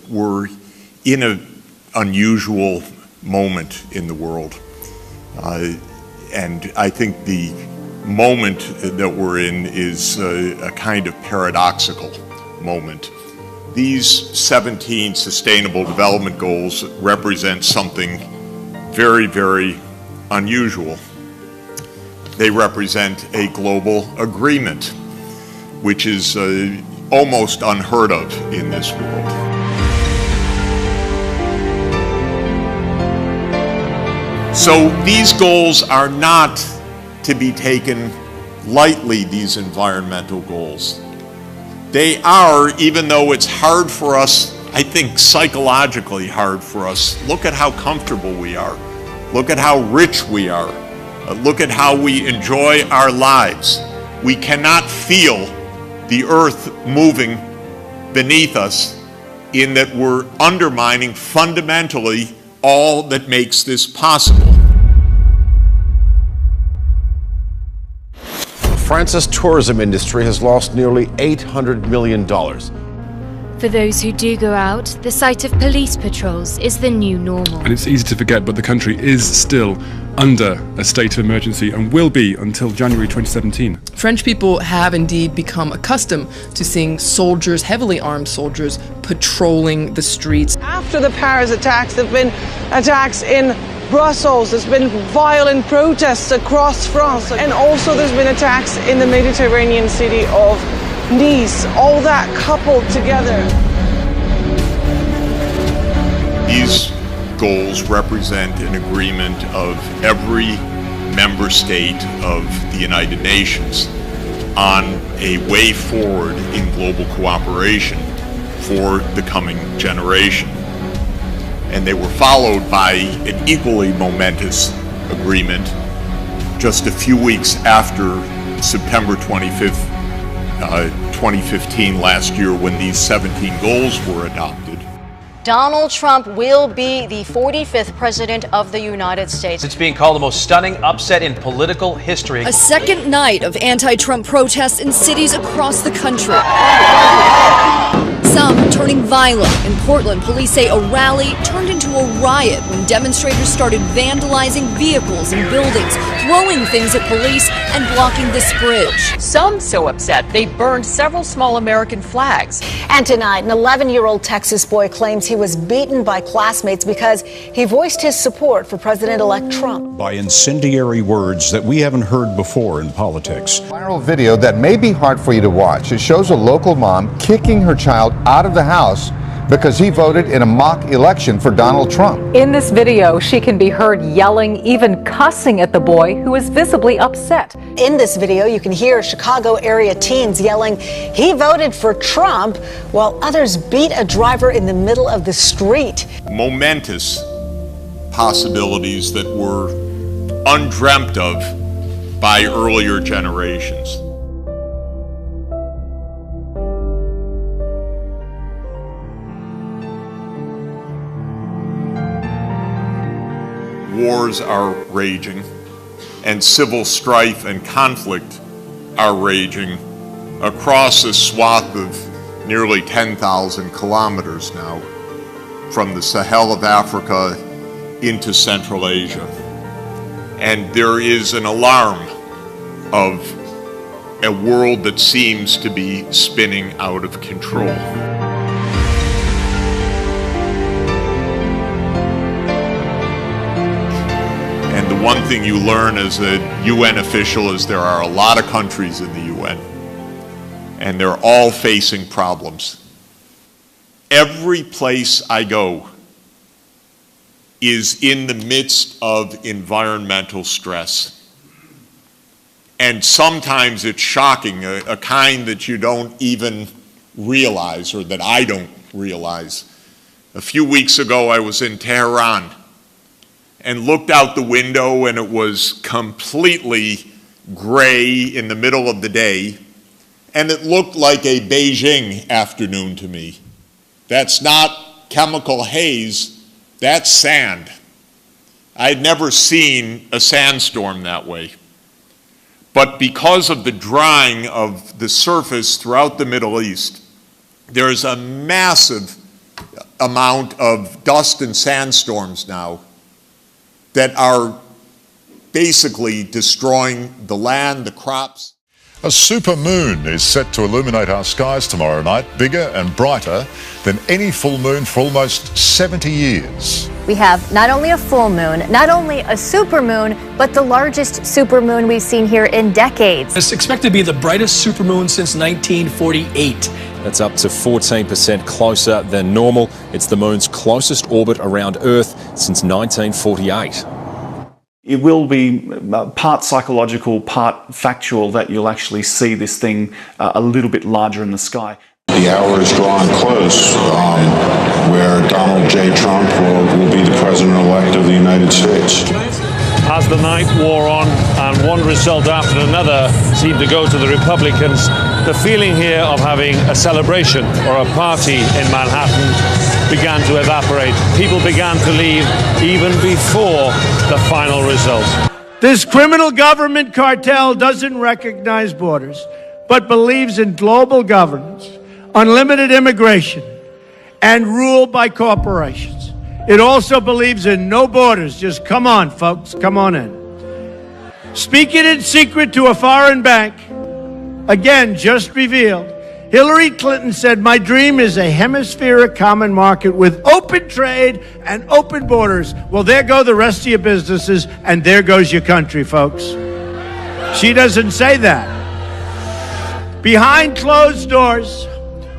we're in an unusual moment in the world. And I think the moment that we're in is a kind of paradoxical moment. These 17 Sustainable Development Goals represent something very, very unusual. They represent a global agreement, which is almost unheard of in this world. So these goals are not to be taken lightly, these environmental goals. They are, even though it's hard for us, I think psychologically hard for us, look at how comfortable we are. Look at how rich we are. Look at how we enjoy our lives. We cannot feel the earth moving beneath us in that we're undermining fundamentally all that makes this possible. France's tourism industry has lost nearly $800 million. For those who do go out, the sight of police patrols is the new normal. And it's easy to forget, but the country is still under a state of emergency and will be until January 2017. French people have indeed become accustomed to seeing soldiers, heavily armed soldiers, patrolling the streets. After the Paris attacks, there have been attacks in Brussels, there's been violent protests across France, and also there's been attacks in the Mediterranean city of Nice, all that coupled together. These goals represent an agreement of every member state of the United Nations on a way forward in global cooperation for the coming generation. And they were followed by an equally momentous agreement just a few weeks after September 25th, 2015, last year, when these 17 goals were adopted. Donald Trump will be the 45th president of the United States. It's being called the most stunning upset in political history. A second night of anti-Trump protests in cities across the country. Some turning violent. In Portland, police say a rally turned into a riot when demonstrators started vandalizing vehicles and buildings, throwing things at police and blocking this bridge. Some so upset they burned several small American flags. And tonight, an 11-year-old Texas boy claims he was beaten by classmates because he voiced his support for President-elect Trump. By incendiary words that we haven't heard before in politics. Viral video that may be hard for you to watch. It shows a local mom kicking her child out of the house because he voted in a mock election for Donald Trump. In this video, she can be heard yelling, even cussing at the boy, who is visibly upset. In this video, you can hear Chicago area teens yelling, "He voted for Trump," while others beat a driver in the middle of the street. Momentous possibilities that were undreamt of by earlier generations. Wars are raging, and civil strife and conflict are raging across a swath of nearly 10,000 kilometers now, from the Sahel of Africa into Central Asia. And there is an alarm of a world that seems to be spinning out of control. And the one thing you learn as a UN official is there are a lot of countries in the UN, and they're all facing problems. Every place I go is in the midst of environmental stress. And sometimes it's shocking, a kind that you don't even realize, or that I don't realize. A few weeks ago, I was in Tehran and looked out the window, and it was completely gray in the middle of the day, and it looked like a Beijing afternoon to me. That's not chemical haze, that's sand. I'd never seen a sandstorm that way. But because of the drying of the surface throughout the Middle East, there's a massive amount of dust and sandstorms now that are basically destroying the land, the crops. A supermoon is set to illuminate our skies tomorrow night, bigger and brighter than any full moon for almost 70 years. We have not only a full moon, not only a supermoon, but the largest supermoon we've seen here in decades. It's expected to be the brightest supermoon since 1948. That's up to 14% closer than normal. It's the moon's closest orbit around Earth since 1948. It will be part psychological, part factual that you'll actually see this thing a little bit larger in the sky. The hour is drawing close where Donald J. Trump will be the president-elect of the United States. As the night wore on and one result after another seemed to go to the Republicans, the feeling here of having a celebration or a party in Manhattan began to evaporate. People began to leave even before the final result. This criminal government cartel doesn't recognize borders, but believes in global governance, unlimited immigration, and rule by corporations. It also believes in no borders. Just come on, folks, come on in. Speaking in secret to a foreign bank, again, just revealed, Hillary Clinton said, "My dream is a hemispheric common market with open trade and open borders." Well, there go the rest of your businesses, and there goes your country, folks. She doesn't say that. Behind closed doors,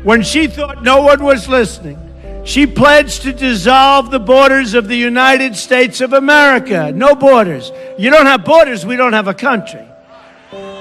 when she thought no one was listening, she pledged to dissolve the borders of the United States of America. No borders. You don't have borders, we don't have a country.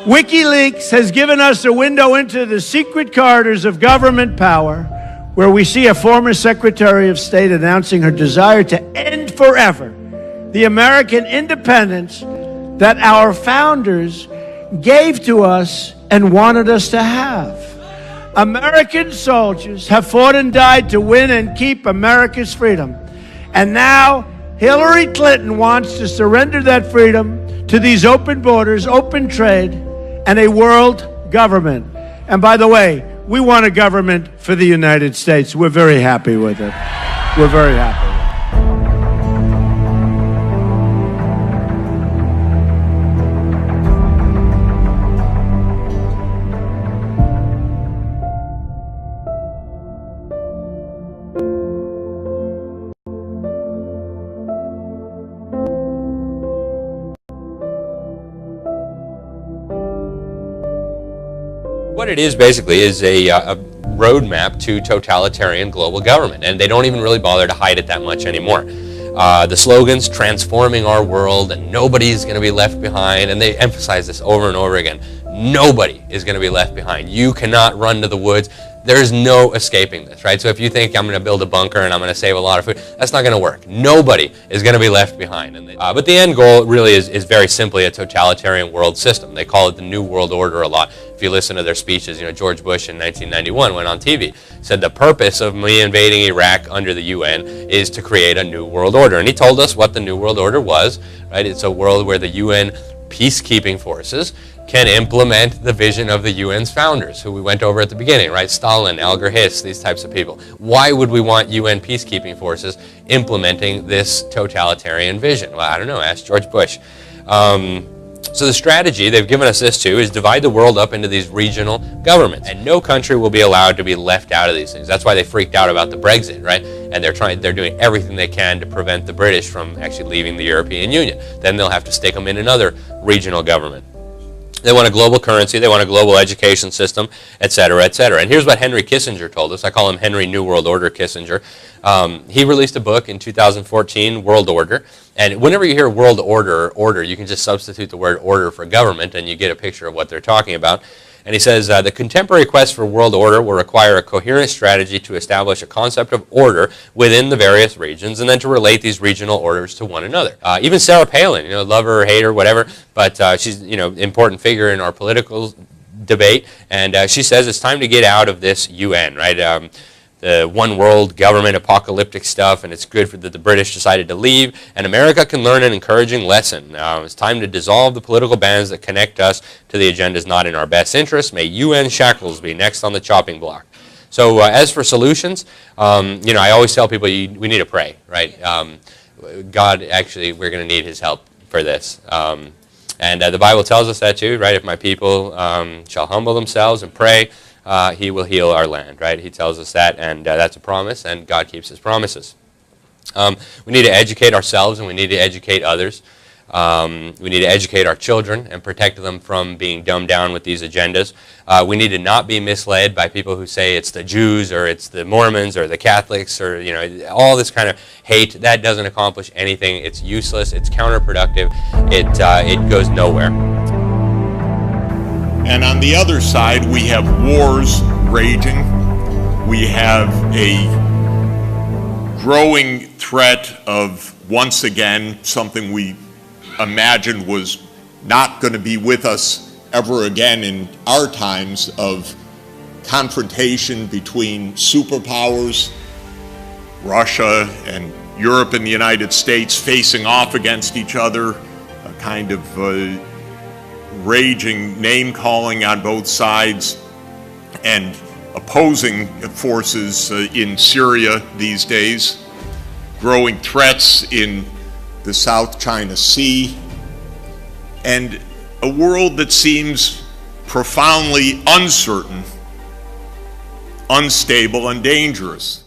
WikiLeaks has given us a window into the secret corridors of government power, where we see a former Secretary of State announcing her desire to end forever the American independence that our founders gave to us and wanted us to have. American soldiers have fought and died to win and keep America's freedom. And now Hillary Clinton wants to surrender that freedom to these open borders, open trade, and a world government. And by the way, we want a government for the United States. We're very happy with it. We're very happy. What it is basically is a roadmap to totalitarian global government, and they don't even really bother to hide it that much anymore. The slogan's transforming our world and nobody's going to be left behind, and they emphasize this over and over again. Nobody is going to be left behind. You cannot run to the woods. There's no escaping this, right? So if you think I'm going to build a bunker and I'm going to save a lot of food, that's not going to work. Nobody is going to be left behind. But the end goal really is very simply a totalitarian world system. They call it the New World Order a lot. If you listen to their speeches, George Bush in 1991 went on TV, said the purpose of me invading Iraq under the UN is to create a new world order. And he told us what the New World Order was, right? It's a world where the UN peacekeeping forces can implement the vision of the UN's founders, who we went over at the beginning, right? Stalin, Alger Hiss, these types of people. Why would we want UN peacekeeping forces implementing this totalitarian vision? Well, I don't know, ask George Bush. So the strategy they've given us this to is divide the world up into these regional governments, and no country will be allowed to be left out of these things. That's why they freaked out about the Brexit, right? And they're doing everything they can to prevent the British from actually leaving the European Union. Then they'll have to stick them in another regional government. They want a global currency, they want a global education system, etc., etc. And here's what Henry Kissinger told us. I call him Henry New World Order Kissinger. He released a book in 2014, World Order. And whenever you hear world order, you can just substitute the word order for government and you get a picture of what they're talking about. And he says, the contemporary quest for world order will require a coherent strategy to establish a concept of order within the various regions and then to relate these regional orders to one another. Even Sarah Palin, love her or hate her, whatever, but she's, important figure in our political debate. And she says it's time to get out of this UN, right? The one world government apocalyptic stuff, and it's good that the British decided to leave, and America can learn an encouraging lesson. It's time to dissolve the political bands that connect us to the agendas not in our best interest. May UN shackles be next on the chopping block. So as for solutions, you know, I always tell people we need to pray, right? God, actually, we're going to need his help for this. And the Bible tells us that too, right? If my people shall humble themselves and pray, he will heal our land, right? He tells us that, and that's a promise, and God keeps his promises. We need to educate ourselves, and we need to educate others. We need to educate our children and protect them from being dumbed down with these agendas. We need to not be misled by people who say it's the Jews or it's the Mormons or the Catholics or, you know, all this kind of hate. That doesn't accomplish anything. It's useless. It's counterproductive. It goes nowhere. And on the other side, we have wars raging. We have a growing threat of, once again, something we imagined was not going to be with us ever again in our times, of confrontation between superpowers, Russia and Europe and the United States facing off against each other, a kind of raging name-calling on both sides, and opposing forces in Syria these days, growing threats in the South China Sea, and a world that seems profoundly uncertain, unstable, and dangerous.